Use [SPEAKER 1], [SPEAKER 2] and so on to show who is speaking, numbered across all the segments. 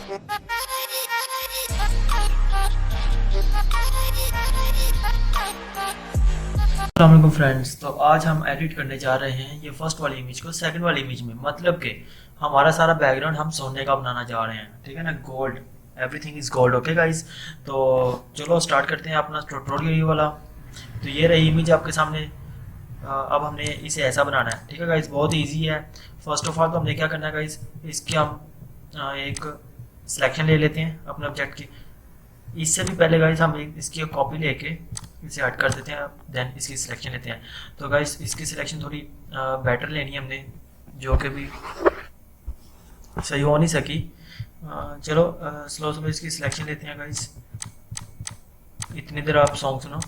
[SPEAKER 1] अस्सलाम फ्रेंड्स, तो आज हम एडिट करने जा रहे हैं ये फर्स्ट वाली इमेज को सेकंड वाली इमेज में। मतलब कि हमारा सारा बैकग्राउंड हम सोने का बनाना जा रहे हैं, ठीक है ना। Gold, everything is gold. Okay guys, तो चलो स्टार्ट करते हैं अपना ट्यूटोरियल ये वाला। तो ये रही इमेज आपके सामने। अब हमने इसे ऐसा बनाना है, ठीक है गाइस। बहुत ईजी है। फर्स्ट ऑफ ऑल तो हमने क्या करना है गाइस, इसके हम एक सिलेक्शन ले लेते हैं अपने ऑब्जेक्ट की। इससे भी पहले गाइस हम इसकी कॉपी लेके इसे हट कर देते हैं, देन इसकी सिलेक्शन लेते हैं। तो गाइस इसकी सिलेक्शन थोड़ी बेटर लेनी है हमने, जो कि भी सही हो नहीं सकी। चलो स्लो स्लो इसकी सिलेक्शन लेते हैं गाइस। इतनी देर आप सॉन्ग सुनो।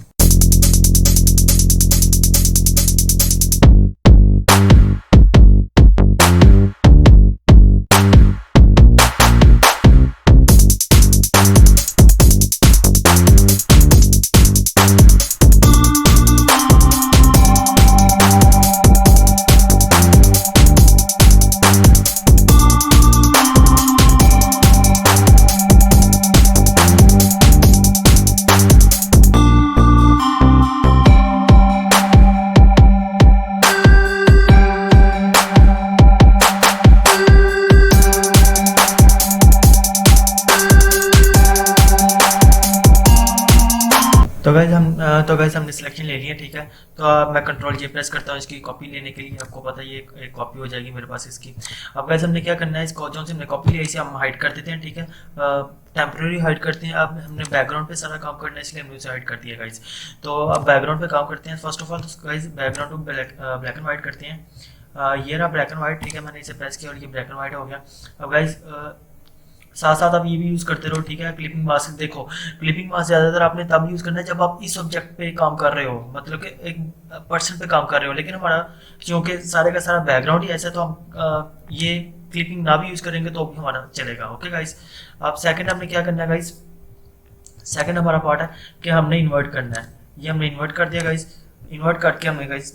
[SPEAKER 1] तो गाइस हमने सिलेक्शन ले लिया, ठीक है। तो अब मैं कंट्रोल जे प्रेस करता हूँ इसकी कॉपी लेने के लिए। आपको पता है ये एक कॉपी हो जाएगी मेरे पास इसकी। अब गाइस हमने क्या करना है, इसको जो से हमने कॉपी लिया इसे हम हाइड कर देते हैं, ठीक है। टेम्प्रेरी हाइड करते हैं। अब हमने बैकग्राउंड पे सारा काम करना है, इसलिए हमने उसे हाइड कर दिया गाइस। तो अब बैकग्राउंड पे काम करते हैं। फर्स्ट ऑफ ऑल तो गाइस बैकग्राउंड को ब्लैक एंड व्हाइट करते हैं। ये रहा ब्लैक एंड व्हाइट, ठीक है। मैंने इसे प्रेस किया और ये ब्लैक एंड व्हाइट हो गया। अब गाइस साथ साथ आप ये भी यूज़ करते रहो, ठीक है। क्लिपिंग मास्क देखो, क्लिपिंग मास्क ज़्यादातर आपने तब यूज़ करना है जब आप इस ऑब्जेक्ट पे काम कर रहे हो, मतलब कि एक पर्सन पे काम कर रहे हो। लेकिन हमारा क्योंकि सारे का सारा बैकग्राउंड ही ऐसा है, तो हम ये क्लिपिंग ना भी यूज़ करेंगे तो भी हमारा चलेगा। ओके गाइस, अब सेकंड हमने क्या करना है गाइस, सेकंड हमारा पार्ट है कि हमने इन्वर्ट करना है। ये हमने इन्वर्ट कर दिया गाइस। इन्वर्ट करके हमें गाइस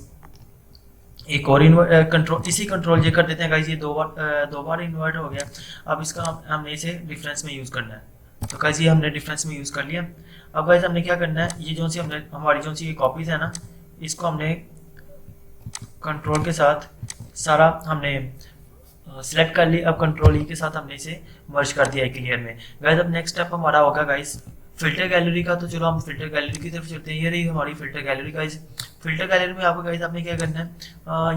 [SPEAKER 1] एक और कंट्रोल, इसी कंट्रोल ये कर देते हैं गाइस। ये दो बार इन्वर्ट हो गया। अब इसका हमने इसे डिफरेंस में यूज़ करना है। तो गाइस ये हमने डिफरेंस में यूज़ कर लिया। अब गाइस हमने क्या करना है, ये जो सी हमने हमारी जो सी ये कॉपीज है ना, इसको हमने कंट्रोल के साथ सारा हमने सिलेक्ट कर ली। अब कंट्रोल ई के साथ हमने इसे मर्ज कर दिया है क्लियर में गाइस। अब नेक्स्ट स्टेप हमारा होगा गाइस फिल्टर गैलरी का। तो चलो हम फिल्टर गैलरी की तरफ चलते हैं। ये रही हमारी filter gallery guys. Filter gallery में आपको गाइस आपने क्या करना है,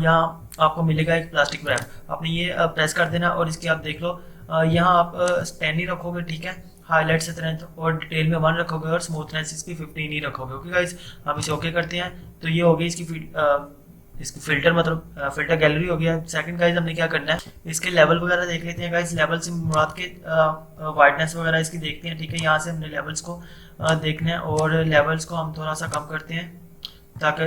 [SPEAKER 1] यहाँ आपको मिलेगा एक प्लास्टिक रैप। आपने ये प्रेस कर देना और इसके आप देख लो, यहाँ आप 10 ही रखोगे, ठीक है। हाईलाइट स्ट्रेंथ और डिटेल में 1 रखोगे और स्मूथनेस इसकी 15 ही रखोगे। ओके गाइस, हम इसे ओके करते हैं। तो ये हो गई इसकी फिल्टर, मतलब फिल्टर गैलरी हो गया। सेकंड गाइस हमने क्या करना है, इसके लेवल वगैरह देख लेते हैं गाइस। लेवल से मुराद के वाइटनेस वगैरह इसकी देखते हैं, ठीक है। यहाँ से हमने लेवल्स को देखना है और लेवल्स को हम थोड़ा सा कम करते हैं ताकि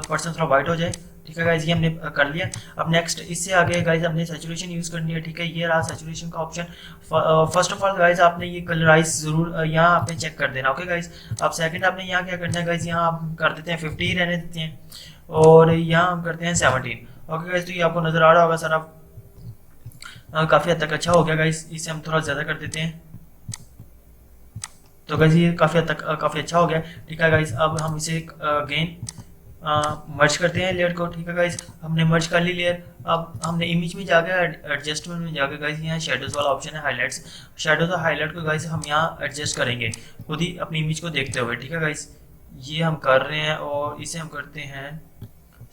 [SPEAKER 1] पर्सन थोड़ा वाइट हो जाए, ठीक है गाइस। ये हमने कर लिया। अब नेक्स्ट इससे आगे गाइस हमने सैचुरेशन यूज़ करनी है, ठीक है। ये रहा सैचुरेशन का option. First of all guys आपने ये कलराइज जरूर यहाँ आपने चेक कर देना। ओके गाइस, अब सेकंड आपने यहाँ क्या करना है गाइस, यहाँ आप कर देते हैं 50 ही रहने देते हैं और यहाँ हम करते हैं 17। ओके गाइस, तो ये आपको नज़र आ रहा होगा सारा काफ़ी हद तक अच्छा हो गया गाइस। इसे हम थोड़ा ज़्यादा कर देते हैं। तो गाइस ये काफ़ी हद तक काफ़ी अच्छा हो गया, ठीक है गाइस। अब हम इसे अगेन मर्ज करते हैं लेयर को, ठीक है गाइस। हमने मर्ज कर ली लेयर। अब हमने इमेज में जाकर एडजस्टमेंट में जाकर गाइस यहाँ शेडोज वाला ऑप्शन है, हाईलाइट्स। शेडोज और हाईलाइट को गाइस हम यहाँ एडजस्ट करेंगे खुद ही अपनी इमेज को देखते हुए, ठीक है गाइस। ये हम कर रहे हैं और इसे हम करते हैं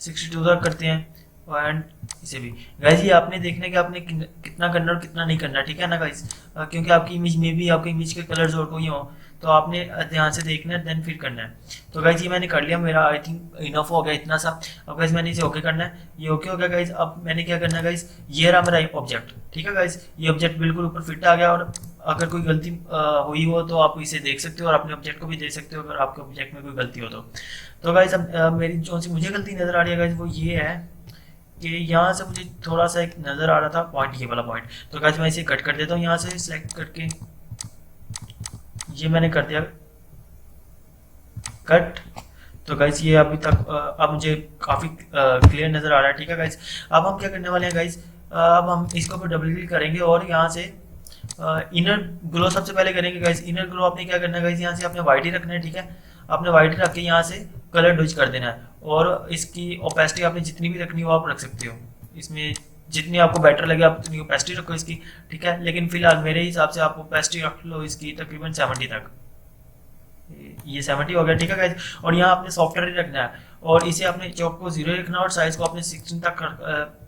[SPEAKER 1] 62 तक करते हैं एंड इसे भी गाइस। ये आपने देखना है कि आपने कितना करना और कितना नहीं करना, ठीक है ना गाइस। क्योंकि आपकी इमेज में भी आपकी इमेज के कलर्स और कोई हो तो आपने ध्यान से देखना है, देन फिर करना है। तो गाइस ये मैंने कर लिया, मेरा आई थिंक इनफ हो गया इतना सा। अब गाइस मैंने इसे ओके करना है, ये ओके हो गया गाइस। अब मैंने क्या करना है गाइस, ये रहा मेरा ऑब्जेक्ट, ठीक है गाइस। ये ऑब्जेक्ट बिल्कुल ऊपर फिट आ गया और अगर कोई गलती हुई हो तो आप इसे देख सकते हो और अपने ऑब्जेक्ट को भी देख सकते हो अगर आपके ऑब्जेक्ट में कोई गलती हो तो गाइस अब मेरी जो सी मुझे गलती नज़र आ रही है गाइस वो ये है कि यहाँ से मुझे थोड़ा सा एक नज़र आ रहा था पॉइंट, ये वाला पॉइंट। तो गाइस मैं इसे कट कर देता हूँ यहाँ से सिलेक्ट करके, ये मैंने कर दिया कट। तो गाइस ये अभी तक अब मुझे काफ़ी क्लियर नज़र आ रहा है, ठीक है गाइस। अब हम क्या करने वाले हैं गाइस, अब हम इसको ऊपर डबल क्लिक करेंगे और यहाँ से इनर ग्लो सबसे पहले करेंगे गाइस। इनर ग्लो आपने क्या करना है गाइस, यहाँ से आपने वाइट ही रखना है, ठीक है। आपने वाइट रख के यहाँ से कलर डोज कर देना है, और इसकी ओपेसिटी आपने जितनी भी रखनी हो आप रख सकते हो। इसमें जितनी आपको बेटर लगे आप उतनी ओपेसिटी रखो इसकी, ठीक है। लेकिन फिलहाल मेरे हिसाब से आप ओपेसिटी रख लो इसकी तकरीबन 70 तक। ये 70 हो गया, ठीक है गाइस। और यहाँ आपने सॉफ्टवेयर ही रखना है, और इसे आपने चौक को 0 रखना है, और साइज को आपने 16 तक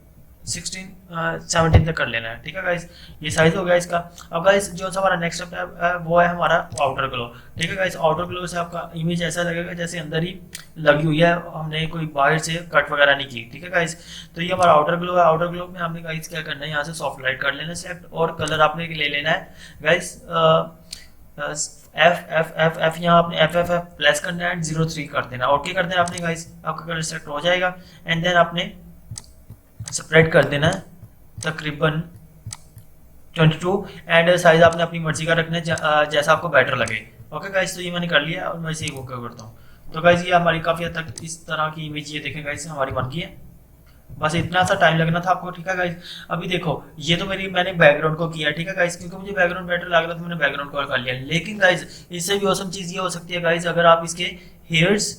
[SPEAKER 1] 17 तक कर लेना है, ठीक है गाइस। ये साइज हो गया इसका। अब गाइस जो सा हमारा नेक्स्ट स्टेप है वो है हमारा आउटर ग्लो, ठीक है गाइस। आउटर ग्लो से आपका इमेज ऐसा लगेगा जैसे अंदर ही लगी हुई है, हमने कोई बाहर से कट वगैरह नहीं की, ठीक है गाइस। तो ये हमारा आउटर ग्लो है। आउटर ग्लो में हमने गाइस क्या करना है, यहाँ से सॉफ्ट लाइट कर लेना सेलेक्ट, और कलर आपने ले लेना है guys F F F F यहाँ आपने एफ एफ एफ प्लस करना है, 03 कर देना, ओके कर देना आपने गाइस। आपका कलर सेलेक्ट हो जाएगा, एंड देन आपने स्प्रेड कर देना है तकरीबन 22, एंड साइज आपने अपनी मर्जी का रखना है जैसा आपको बेटर लगे, ओके गाइस। तो ये मैंने कर लिया, और मैं इसे ओके करता हूँ। तो गाइस ये हमारी काफ़ी हद तक इस तरह की इमेज ये देखें गाइस हमारी बन गई है। बस इतना सा टाइम लगना था आपको, ठीक है गाइस। अभी देखो ये तो मैंने बैकग्राउंड को किया, ठीक है गाइस, क्योंकि मुझे बैकग्राउंड बेटर लग रहा था, मैंने बैकग्राउंड को कर लिया। लेकिन गाइस इससे भी औसम चीज़ ये हो सकती है गाइस, अगर आप इसके हेयर्स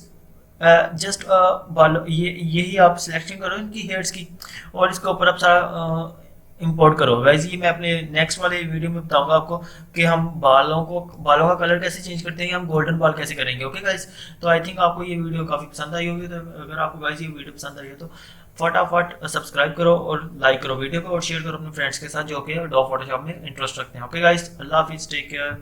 [SPEAKER 1] जस्ट बालों यही आप सिलेक्शन करो इनकी हेयर्स की, और इसके ऊपर आप सारा इंपोर्ट करो गाइस। ये मैं अपने नेक्स्ट वाले वीडियो में बताऊंगा आपको कि हम बालों का कलर कैसे चेंज करते हैं, हम गोल्डन बाल कैसे करेंगे, ओके गाइस। तो आई थिंक आपको ये वीडियो काफ़ी पसंद आई होगी। तो अगर आपको गाइस ये वीडियो पसंद आई है तो फटाफट सब्सक्राइब करो और लाइक करो वीडियो को, और शेयर करो अपने फ्रेंड्स के साथ जो कि डॉ फोटोशॉप में इंटरेस्ट रखते हैं, ओके गाइस। अल्लाह हाफिज़, टेक केयर।